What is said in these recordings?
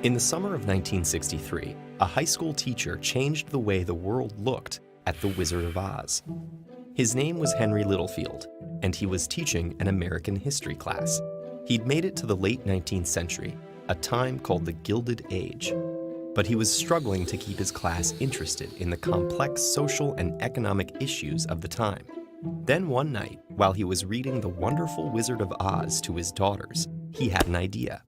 In the summer of 1963, a high school teacher changed the way the world looked at The Wizard of Oz. His name was Henry Littlefield, and he was teaching an American history class. He'd made it to the late 19th century, a time called the Gilded Age. But he was struggling to keep his class interested in the complex social and economic issues of the time. Then one night, while he was reading The Wonderful Wizard of Oz to his daughters, he had an idea.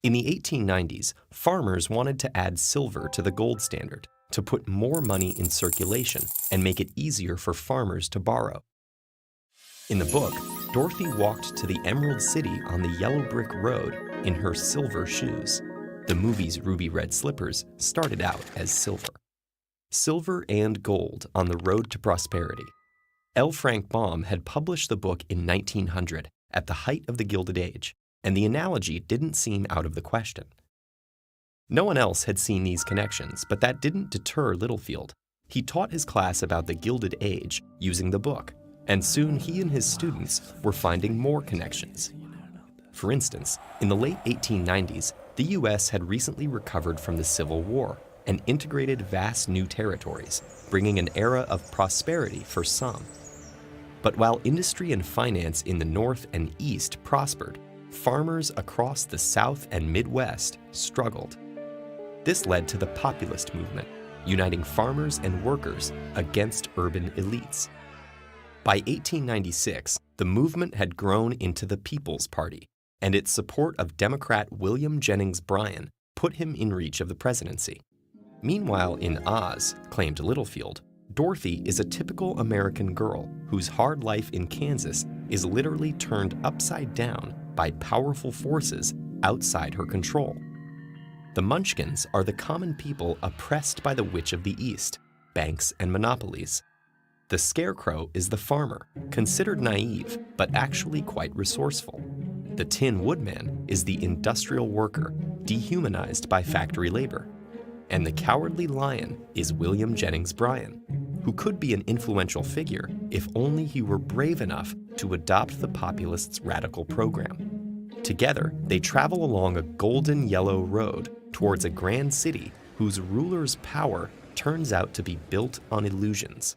In the 1890s, farmers wanted to add silver to the gold standard to put more money in circulation and make it easier for farmers to borrow. In the book, Dorothy walked to the Emerald City on the yellow brick road in her silver shoes. The movie's ruby red slippers started out as silver. Silver and gold on the road to prosperity. L. Frank Baum had published the book in 1900 at the height of the Gilded Age, and the analogy didn't seem out of the question. No one else had seen these connections, but that didn't deter Littlefield. He taught his class about the Gilded Age using the book, and soon he and his students were finding more connections. For instance, in the late 1890s, the U.S. had recently recovered from the Civil War and integrated vast new territories, bringing an era of prosperity for some. But while industry and finance in the North and East prospered, farmers across the South and Midwest struggled. This led to the populist movement, uniting farmers and workers against urban elites. By 1896, the movement had grown into the People's Party, and its support of Democrat William Jennings Bryan put him in reach of the presidency. Meanwhile, in Oz, claimed Littlefield, Dorothy is a typical American girl whose hard life in Kansas is literally turned upside down by powerful forces outside her control. The Munchkins are the common people oppressed by the Witch of the East, banks and monopolies. The Scarecrow is the farmer, considered naive, but actually quite resourceful. The Tin Woodman is the industrial worker, dehumanized by factory labor. And the Cowardly Lion is William Jennings Bryan, who could be an influential figure if only he were brave enough to adopt the populists' radical program. Together, they travel along a golden yellow road towards a grand city whose ruler's power turns out to be built on illusions.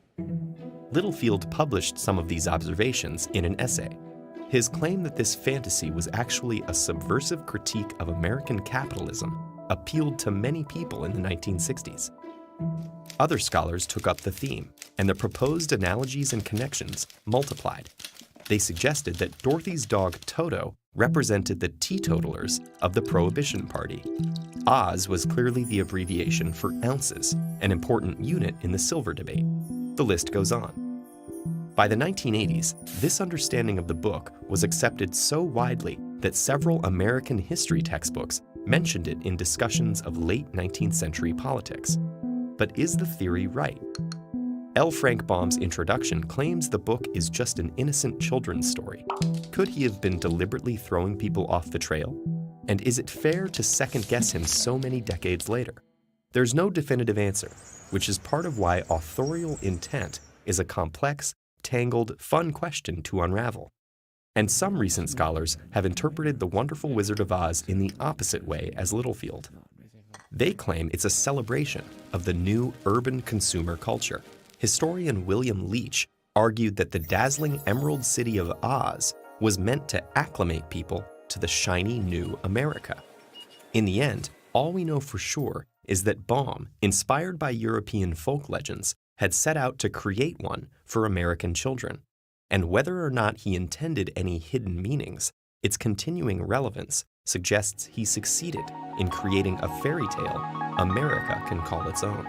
Littlefield published some of these observations in an essay. His claim that this fantasy was actually a subversive critique of American capitalism appealed to many people in the 1960s. Other scholars took up the theme, and the proposed analogies and connections multiplied. They suggested that Dorothy's dog Toto represented the teetotalers of the Prohibition Party. Oz was clearly the abbreviation for ounces, an important unit in the silver debate. The list goes on. By the 1980s, this understanding of the book was accepted so widely that several American history textbooks mentioned it in discussions of late 19th century politics. But is the theory right? L. Frank Baum's introduction claims the book is just an innocent children's story. Could he have been deliberately throwing people off the trail? And is it fair to second-guess him so many decades later? There's no definitive answer, which is part of why authorial intent is a complex, tangled, fun question to unravel. And some recent scholars have interpreted The Wonderful Wizard of Oz in the opposite way as Littlefield. They claim it's a celebration of the new urban consumer culture. Historian William Leach argued that the dazzling Emerald City of Oz was meant to acclimate people to the shiny new America. In the end, all we know for sure is that Baum, inspired by European folk legends, had set out to create one for American children. And whether or not he intended any hidden meanings, its continuing relevance suggests he succeeded in creating a fairy tale America can call its own.